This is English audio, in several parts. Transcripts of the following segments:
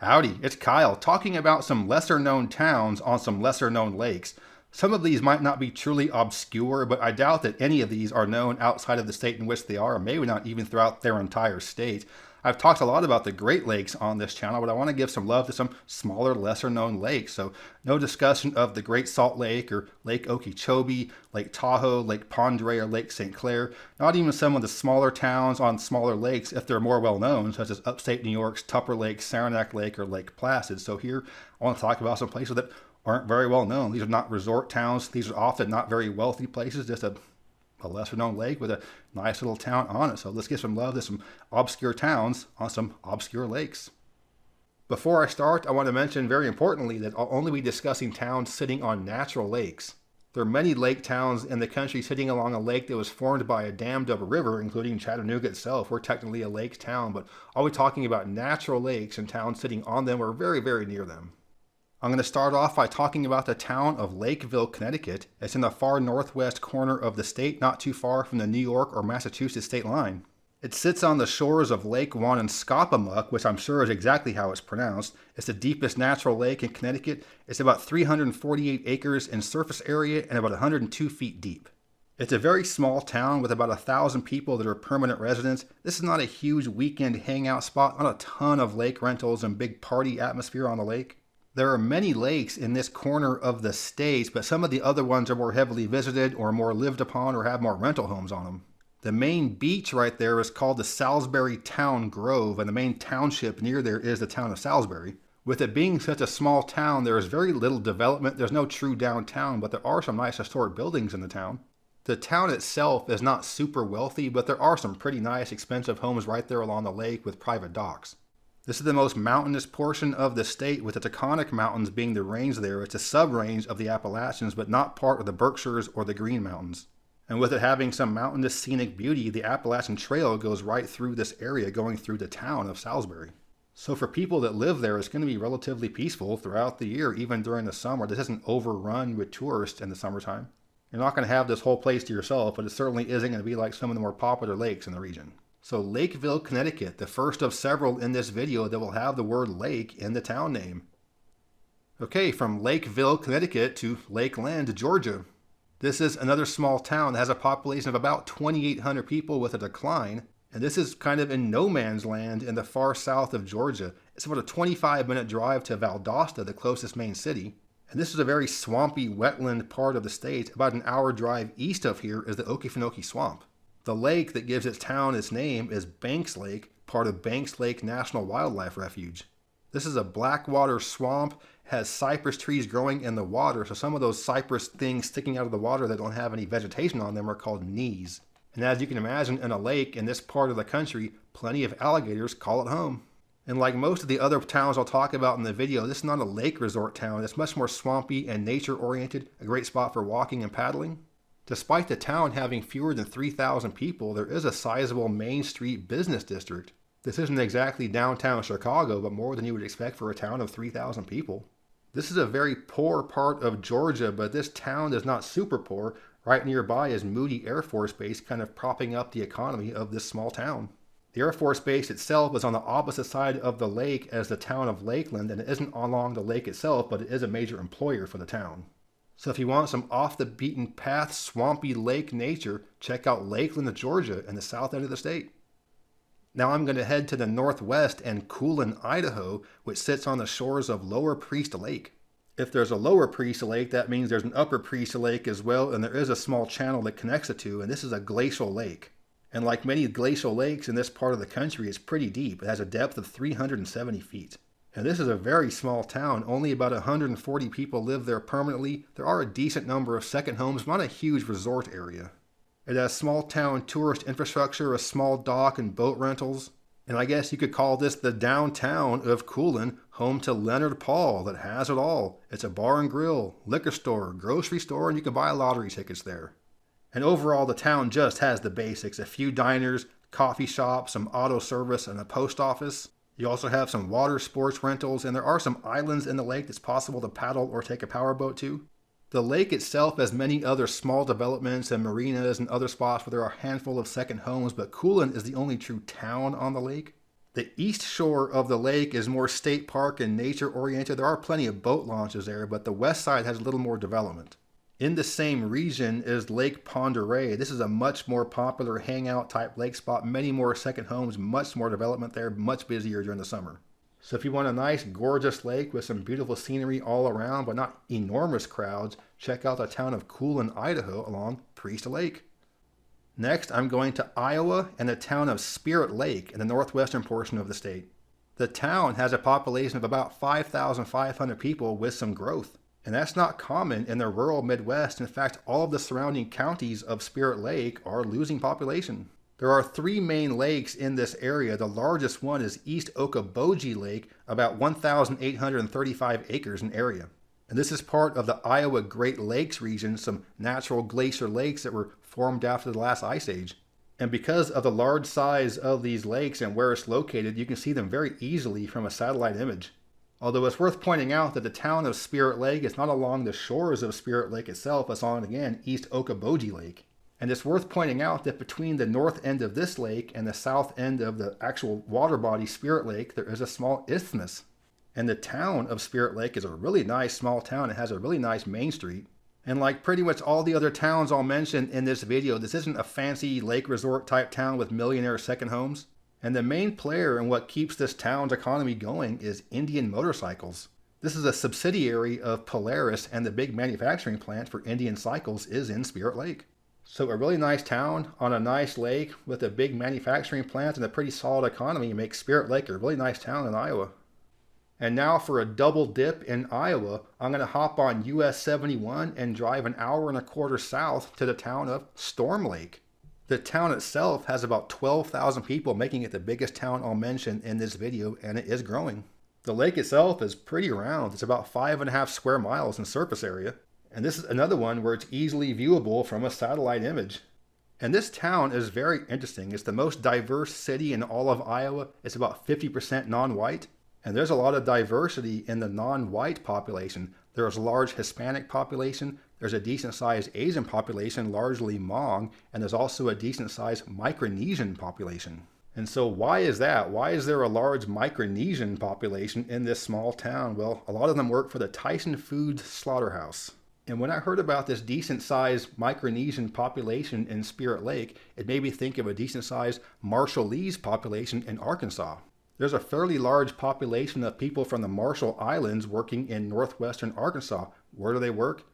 Howdy, it's Kyle talking about some lesser known towns on some lesser known lakes. Some of these might not be truly obscure, but I doubt that any of these are known outside of the state in which they are, or maybe not even throughout their entire state. I've talked a lot about the Great Lakes on this channel, but I want to give some love to some smaller, lesser known lakes. So no discussion of the Great Salt Lake or Lake Okeechobee, Lake Tahoe, Lake Pondere, or Lake St. Clair. Not even some of the smaller towns on smaller lakes if they're more well known, such as upstate New York's Tupper Lake, Saranac Lake, or Lake Placid. So here I want to talk about some places that aren't very well known. These are not resort towns. These are often not very wealthy places, just a lesser known lake with a nice little town on it. So let's give some love to some obscure towns on some obscure lakes. Before I start, I want to mention very importantly that I'll only be discussing towns sitting on natural lakes. There are many lake towns in the country sitting along a lake that was formed by a dammed up river, including Chattanooga itself. We're technically a lake town, but I'll be talking about natural lakes and towns sitting on them or very, very near them. I'm going to start off by talking about the town of Lakeville, Connecticut. It's in the far northwest corner of the state, not too far from the New York or Massachusetts state line. It sits on the shores of Lake Wanascopamuk, which I'm sure is exactly how it's pronounced. It's the deepest natural lake in Connecticut. It's about 348 acres in surface area and about 102 feet deep. It's a very small town with about 1,000 people that are permanent residents. This is not a huge weekend hangout spot, not a ton of lake rentals and big party atmosphere on the lake. There are many lakes in this corner of the state, but some of the other ones are more heavily visited or more lived upon or have more rental homes on them. The main beach right there is called the Salisbury Town Grove, and the main township near there is the town of Salisbury. With it being such a small town, there is very little development. There's no true downtown, but there are some nice historic buildings in the town. The town itself is not super wealthy, but there are some pretty nice expensive homes right there along the lake with private docks. This is the most mountainous portion of the state, with the Taconic Mountains being the range there. It's a sub-range of the Appalachians, but not part of the Berkshires or the Green Mountains. And with it having some mountainous scenic beauty, the Appalachian Trail goes right through this area, going through the town of Salisbury. So for people that live there, it's going to be relatively peaceful throughout the year, even during the summer. This isn't overrun with tourists in the summertime. You're not going to have this whole place to yourself, but it certainly isn't going to be like some of the more popular lakes in the region. So Lakeville, Connecticut, the first of several in this video that will have the word lake in the town name. Okay, from Lakeville, Connecticut to Lakeland, Georgia. This is another small town that has a population of about 2,800 people with a decline, and this is kind of in no man's land in the far south of Georgia. It's about a 25-minute drive to Valdosta, the closest main city. And this is a very swampy, wetland part of the state. About an hour drive east of here is the Okefenokee Swamp. The lake that gives its town its name is Banks Lake, part of Banks Lake National Wildlife Refuge. This is a blackwater swamp, has cypress trees growing in the water, so some of those cypress things sticking out of the water that don't have any vegetation on them are called knees. And as you can imagine, in a lake in this part of the country, plenty of alligators call it home. And like most of the other towns I'll talk about in the video, this is not a lake resort town. It's much more swampy and nature-oriented, a great spot for walking and paddling. Despite the town having fewer than 3,000 people, there is a sizable Main Street business district. This isn't exactly downtown Chicago, but more than you would expect for a town of 3,000 people. This is a very poor part of Georgia, but this town is not super poor. Right nearby is Moody Air Force Base, kind of propping up the economy of this small town. The Air Force Base itself is on the opposite side of the lake as the town of Lakeland, and it isn't along the lake itself, but it is a major employer for the town. So if you want some off-the-beaten-path, swampy lake nature, check out Lakeland, Georgia, in the south end of the state. Now I'm going to head to the northwest and Coolin, Idaho, which sits on the shores of Lower Priest Lake. If there's a Lower Priest Lake, that means there's an Upper Priest Lake as well, and there is a small channel that connects the two, and this is a glacial lake. And like many glacial lakes in this part of the country, it's pretty deep. It has a depth of 370 feet. And this is a very small town. Only about 140 people live there permanently. There are a decent number of second homes, not a huge resort area. It has small town tourist infrastructure, a small dock and boat rentals. And I guess you could call this the downtown of Coolin, home to Leonard Paul that has it all. It's a bar and grill, liquor store, grocery store, and you can buy lottery tickets there. And overall, the town just has the basics. A few diners, coffee shops, some auto service, and a post office. You also have some water sports rentals, and there are some islands in the lake that's possible to paddle or take a powerboat to. The lake itself has many other small developments and marinas and other spots where there are a handful of second homes, but Coolin is the only true town on the lake. The east shore of the lake is more state park and nature oriented. There are plenty of boat launches there, but the west side has a little more development. In the same region is Lake Pend Oreille. This is a much more popular hangout type lake spot, many more second homes, much more development there, much busier during the summer. So if you want a nice, gorgeous lake with some beautiful scenery all around, but not enormous crowds, check out the town of Coolin, Idaho along Priest Lake. Next, I'm going to Iowa and the town of Spirit Lake in the northwestern portion of the state. The town has a population of about 5,500 people with some growth. And that's not common in the rural Midwest. In fact, all of the surrounding counties of Spirit Lake are losing population. There are 3 main lakes in this area. The largest one is East Okoboji Lake, about 1,835 acres in area. And this is part of the Iowa Great Lakes region, some natural glacier lakes that were formed after the last ice age. And because of the large size of these lakes and where it's located, you can see them very easily from a satellite image. Although it's worth pointing out that the town of Spirit Lake is not along the shores of Spirit Lake itself, it's on, again, East Okoboji Lake. And it's worth pointing out that between the north end of this lake and the south end of the actual water body, Spirit Lake, there is a small isthmus. And the town of Spirit Lake is a really nice small town. It has a really nice main street. And like pretty much all the other towns I'll mention in this video, this isn't a fancy lake resort type town with millionaire second homes. And the main player in what keeps this town's economy going is Indian Motorcycles. This is a subsidiary of Polaris, and the big manufacturing plant for Indian Cycles is in Spirit Lake. So a really nice town on a nice lake with a big manufacturing plant and a pretty solid economy makes Spirit Lake a really nice town in Iowa. And now for a double dip in Iowa, I'm going to hop on US 71 and drive an hour and a quarter south to the town of Storm Lake. The town itself has about 12,000 people, making it the biggest town I'll mention in this video, and it is growing. The lake itself is pretty round. It's about 5.5 square miles in surface area. And this is another one where it's easily viewable from a satellite image. And this town is very interesting. It's the most diverse city in all of Iowa. It's about 50% non-white. And there's a lot of diversity in the non-white population. There's a large Hispanic population. There's a decent-sized Asian population, largely Hmong, and there's also a decent-sized Micronesian population. And so why is that? Why is there a large Micronesian population in this small town? Well, a lot of them work for the Tyson Foods slaughterhouse. And when I heard about this decent-sized Micronesian population in Spirit Lake, it made me think of a decent-sized Marshallese population in Arkansas. There's a fairly large population of people from the Marshall Islands working in northwestern Arkansas. Where do they work?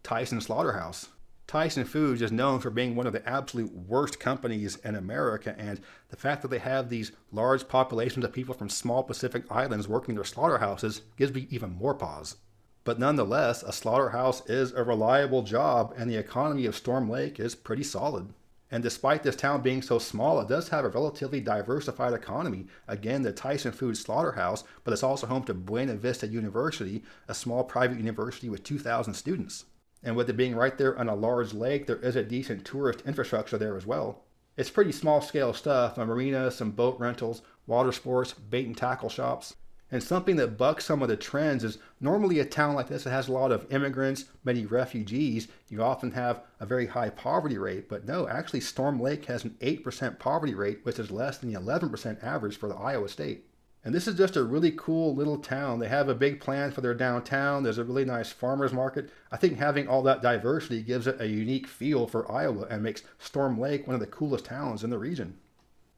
Tyson Slaughterhouse. Tyson Foods is known for being one of the absolute worst companies in America, and the fact that they have these large populations of people from small Pacific islands working their slaughterhouses gives me even more pause. But nonetheless, a slaughterhouse is a reliable job, and the economy of Storm Lake is pretty solid. And despite this town being so small, it does have a relatively diversified economy. Again, the Tyson Foods slaughterhouse, but it's also home to Buena Vista University, a small private university with 2,000 students. And with it being right there on a large lake, there is a decent tourist infrastructure there as well. It's pretty small scale stuff, a marina, some boat rentals, water sports, bait and tackle shops. And something that bucks some of the trends is normally a town like this that has a lot of immigrants, many refugees, you often have a very high poverty rate. But no, actually Storm Lake has an 8% poverty rate, which is less than the 11% average for the Iowa state. And this is just a really cool little town. They have a big plan for their downtown. There's a really nice farmer's market. I think having all that diversity gives it a unique feel for Iowa and makes Storm Lake one of the coolest towns in the region.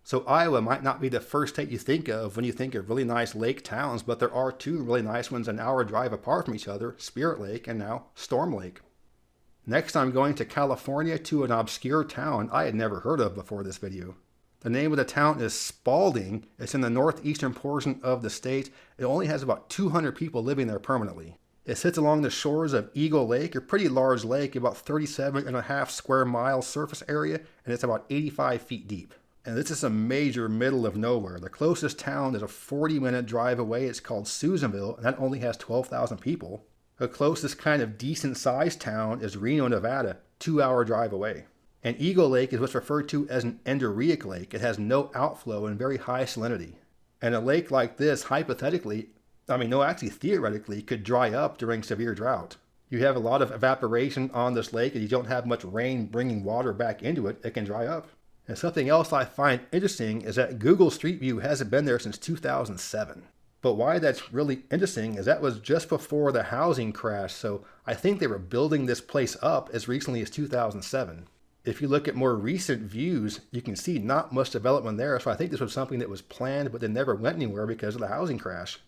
So Iowa might not be the first state you think of when you think of really nice lake towns, but there are 2 really nice ones an hour drive apart from each other, Spirit Lake and now Storm Lake. Next, I'm going to California to an obscure town I had never heard of before this video. The name of the town is Spaulding. It's in the northeastern portion of the state. It only has about 200 people living there permanently. It sits along the shores of Eagle Lake, a pretty large lake, about 37.5 square miles surface area, and it's about 85 feet deep. And this is a major middle of nowhere. The closest town is a 40-minute drive away. It's called Susanville, and that only has 12,000 people. The closest kind of decent-sized town is Reno, Nevada, 2-hour drive away. And Eagle Lake is what's referred to as an endorheic lake. It has no outflow and very high salinity. And a lake like this, theoretically, could dry up during severe drought. You have a lot of evaporation on this lake and you don't have much rain bringing water back into it, it can dry up. And something else I find interesting is that Google Street View hasn't been there since 2007. But why that's really interesting is that was just before the housing crash, so I think they were building this place up as recently as 2007. If you look at more recent views, you can see not much development there, so I think this was something that was planned but then never went anywhere because of the housing crash.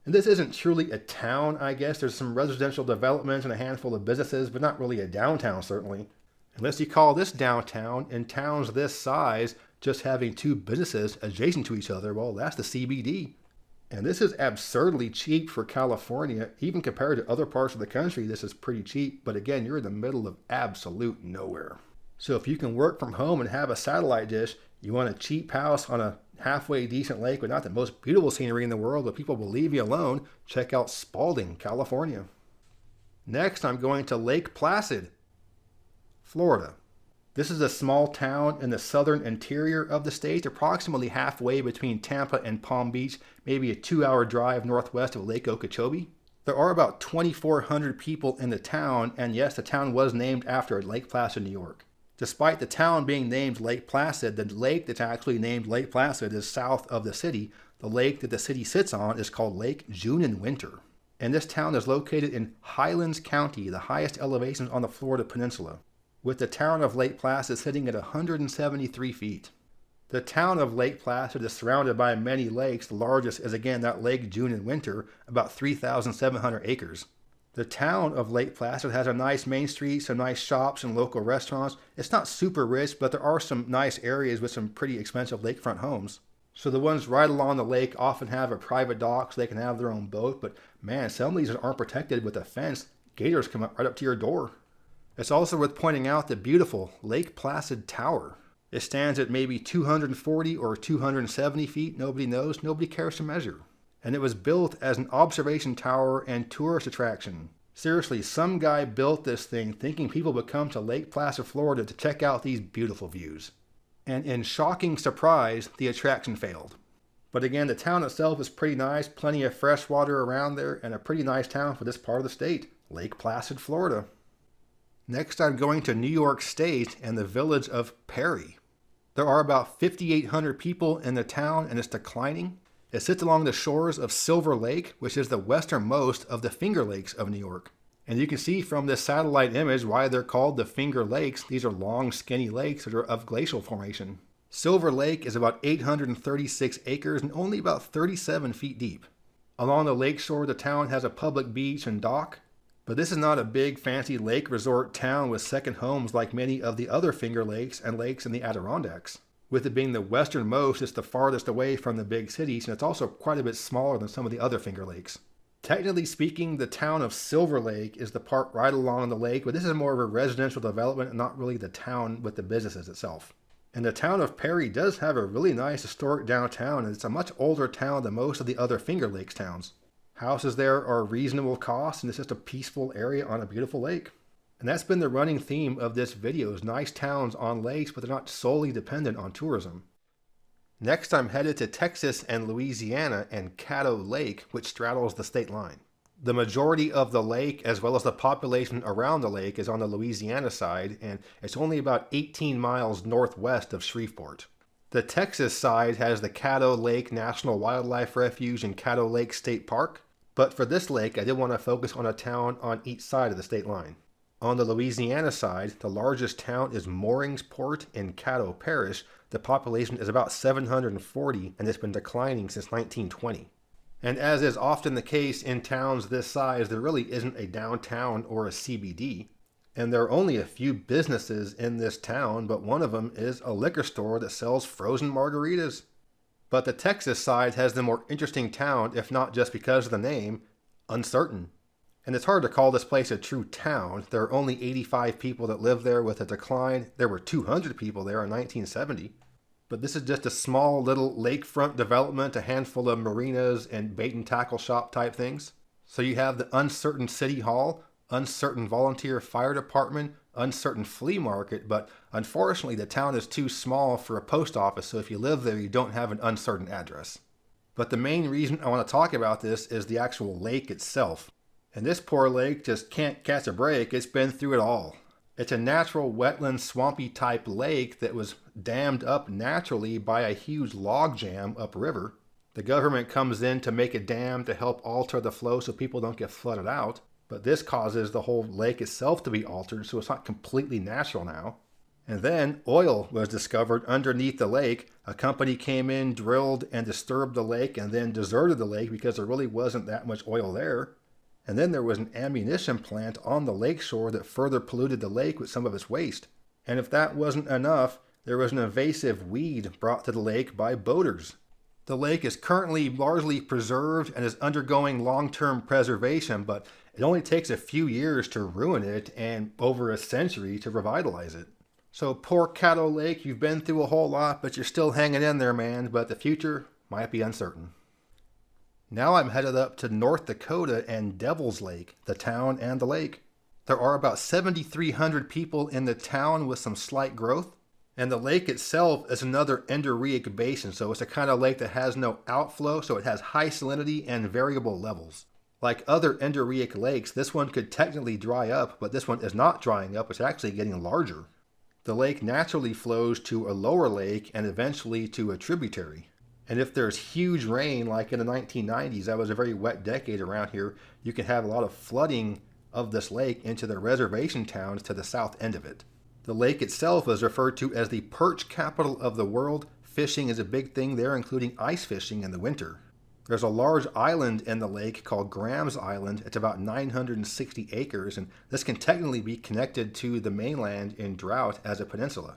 And this isn't truly a town, I guess. There's some residential developments and a handful of businesses, but not really a downtown, certainly. Unless you call this downtown, in towns this size, just having two businesses adjacent to each other, well, that's the CBD. And this is absurdly cheap for California. Even compared to other parts of the country, this is pretty cheap. But again, you're in the middle of absolute nowhere. So if you can work from home and have a satellite dish, you want a cheap house on a halfway decent lake with not the most beautiful scenery in the world, but people will leave you alone, check out Spaulding, California. Next, I'm going to Lake Placid, Florida. This is a small town in the southern interior of the state, approximately halfway between Tampa and Palm Beach, maybe a 2-hour drive northwest of Lake Okeechobee. There are about 2,400 people in the town, and yes, the town was named after Lake Placid, New York. Despite the town being named Lake Placid, the lake that's actually named Lake Placid is south of the city. The lake that the city sits on is called Lake June and Winter. And this town is located in Highlands County, the highest elevation on the Florida Peninsula, with the town of Lake Placid sitting at 173 feet. The town of Lake Placid is surrounded by many lakes. The largest is again that Lake June and Winter, about 3,700 acres. The town of Lake Placid has a nice main street, some nice shops and local restaurants. It's not super rich, but there are some nice areas with some pretty expensive lakefront homes. So the ones right along the lake often have a private dock so they can have their own boat, but man, some of these aren't protected with a fence. Gators come up right up to your door. It's also worth pointing out the beautiful Lake Placid Tower. It stands at maybe 240 or 270 feet, nobody knows, nobody cares to measure. And it was built as an observation tower and tourist attraction. Seriously, some guy built this thing thinking people would come to Lake Placid, Florida to check out these beautiful views. And in shocking surprise, the attraction failed. But again, the town itself is pretty nice, plenty of fresh water around there, and a pretty nice town for this part of the state, Lake Placid, Florida. Next, I'm going to New York State and the village of Perry. There are about 5,800 people in the town, and it's declining. It sits along the shores of Silver Lake, which is the westernmost of the Finger Lakes of New York. And you can see from this satellite image why they're called the Finger Lakes. These are long, skinny lakes that are of glacial formation. Silver Lake is about 836 acres and only about 37 feet deep. Along the lakeshore, the town has a public beach and dock. But this is not a big, fancy lake resort town with second homes like many of the other Finger Lakes and lakes in the Adirondacks. With it being the westernmost, it's the farthest away from the big cities, and it's also quite a bit smaller than some of the other Finger Lakes. Technically speaking, the town of Silver Lake is the part right along the lake, but this is more of a residential development and not really the town with the businesses itself. And the town of Perry does have a really nice historic downtown, and it's a much older town than most of the other Finger Lakes towns. Houses there are reasonable cost, and it's just a peaceful area on a beautiful lake. And that's been the running theme of this video, is nice towns on lakes, but they're not solely dependent on tourism. Next, I'm headed to Texas and Louisiana and Caddo Lake, which straddles the state line. The majority of the lake, as well as the population around the lake, is on the Louisiana side, and it's only about 18 miles northwest of Shreveport. The Texas side has the Caddo Lake National Wildlife Refuge and Caddo Lake State Park, but for this lake, I did want to focus on a town on each side of the state line. On the Louisiana side, the largest town is Mooringsport in Caddo Parish. The population is about 740, and it's been declining since 1920. And as is often the case in towns this size, there really isn't a downtown or a CBD. And there are only a few businesses in this town, but one of them is a liquor store that sells frozen margaritas. But the Texas side has the more interesting town, if not just because of the name, Uncertain. And it's hard to call this place a true town. There are only 85 people that live there with a decline. There were 200 people there in 1970. But this is just a small little lakefront development, a handful of marinas and bait and tackle shop type things. So you have the Uncertain City Hall, Uncertain Volunteer Fire Department, Uncertain Flea Market, but unfortunately the town is too small for a post office, so if you live there you don't have an uncertain address. But the main reason I want to talk about this is the actual lake itself. And this poor lake just can't catch a break. It's been through it all. It's a natural wetland swampy type lake that was dammed up naturally by a huge log jam upriver. The government comes in to make a dam to help alter the flow so people don't get flooded out, but this causes the whole lake itself to be altered, so it's not completely natural now. And then oil was discovered underneath the lake. A company came in, drilled, and disturbed the lake, and then deserted the lake because there really wasn't that much oil there. And then there was an ammunition plant on the lakeshore that further polluted the lake with some of its waste. And if that wasn't enough, there was an invasive weed brought to the lake by boaters. The lake is currently largely preserved and is undergoing long-term preservation, but it only takes a few years to ruin it and over a century to revitalize it. So poor Caddo Lake, you've been through a whole lot, but you're still hanging in there, man, but the future might be uncertain. Now I'm headed up to North Dakota and Devil's Lake, the town and the lake. There are about 7,300 people in the town with some slight growth, and the lake itself is another endorheic basin, so it's a kind of lake that has no outflow, so it has high salinity and variable levels. Like other endorheic lakes, this one could technically dry up, but this one is not drying up, it's actually getting larger. The lake naturally flows to a lower lake and eventually to a tributary. And if there's huge rain, like in the 1990s, that was a very wet decade around here, you can have a lot of flooding of this lake into the reservation towns to the south end of it. The lake itself is referred to as the perch capital of the world. Fishing is a big thing there, including ice fishing in the winter. There's a large island in the lake called Graham's Island. It's about 960 acres, and this can technically be connected to the mainland in drought as a peninsula.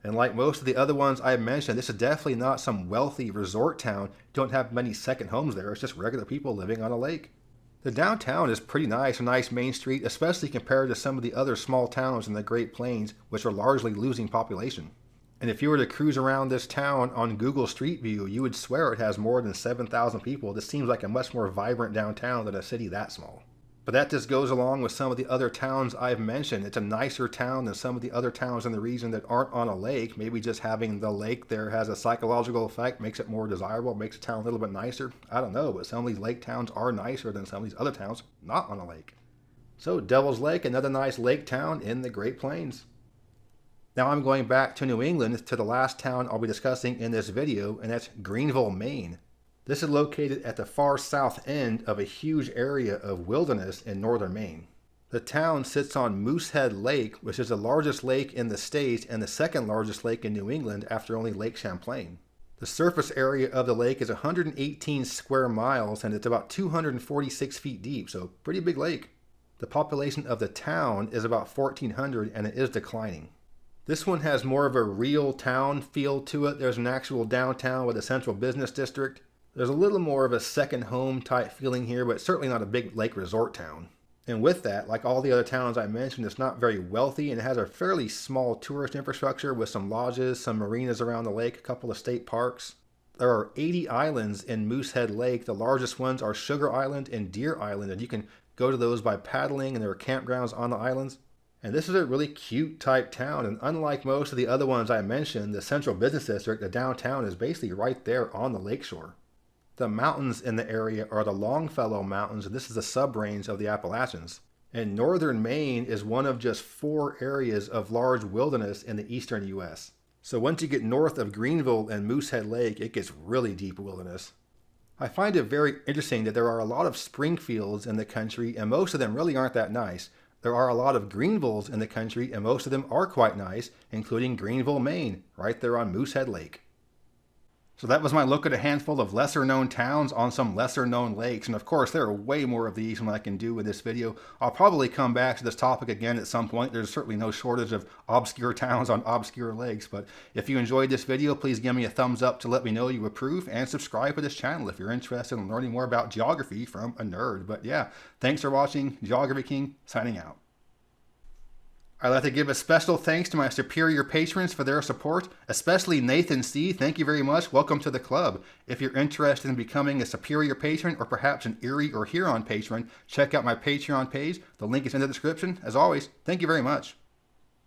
And like most of the other ones I mentioned, this is definitely not some wealthy resort town. You don't have many second homes there. It's just regular people living on a lake. The downtown is pretty nice, a nice main street, especially compared to some of the other small towns in the Great Plains, which are largely losing population. And if you were to cruise around this town on Google Street View, you would swear it has more than 7,000 people. This seems like a much more vibrant downtown than a city that small. But that just goes along with some of the other towns I've mentioned. It's a nicer town than some of the other towns in the region that aren't on a lake. Maybe just having the lake there has a psychological effect, makes it more desirable, makes the town a little bit nicer. I don't know, but some of these lake towns are nicer than some of these other towns not on a lake. So Devil's Lake, another nice lake town in the Great Plains. Now I'm going back to New England to the last town I'll be discussing in this video, and that's Greenville, Maine. This is located at the far south end of a huge area of wilderness in northern Maine. The town sits on Moosehead Lake, which is the largest lake in the state and the second largest lake in New England after only Lake Champlain. The surface area of the lake is 118 square miles and it's about 246 feet deep, so pretty big lake. The population of the town is about 1,400 and it is declining. This one has more of a real town feel to it. There's an actual downtown with a central business district. There's a little more of a second home type feeling here, but certainly not a big lake resort town. And with that, like all the other towns I mentioned, it's not very wealthy and it has a fairly small tourist infrastructure with some lodges, some marinas around the lake, a couple of state parks. There are 80 islands in Moosehead Lake. The largest ones are Sugar Island and Deer Island, and you can go to those by paddling, and there are campgrounds on the islands. And this is a really cute type town, and unlike most of the other ones I mentioned, the central business district, the downtown, is basically right there on the lakeshore. The mountains in the area are the Longfellow Mountains, and this is the subrange of the Appalachians. And northern Maine is one of just 4 areas of large wilderness in the eastern U.S. So once you get north of Greenville and Moosehead Lake, it gets really deep wilderness. I find it very interesting that there are a lot of spring fields in the country, and most of them really aren't that nice. There are a lot of Greenvilles in the country, and most of them are quite nice, including Greenville, Maine, right there on Moosehead Lake. So that was my look at a handful of lesser known towns on some lesser known lakes. And of course, there are way more of these than I can do in this video. I'll probably come back to this topic again at some point. There's certainly no shortage of obscure towns on obscure lakes. But if you enjoyed this video, please give me a thumbs up to let me know you approve, and subscribe to this channel if you're interested in learning more about geography from a nerd. But yeah, thanks for watching. Geography King, signing out. I'd like to give a special thanks to my superior patrons for their support, especially Nathan C. Thank you very much. Welcome to the club. If you're interested in becoming a superior patron or perhaps an Erie or Huron patron, check out my Patreon page. The link is in the description. As always, thank you very much.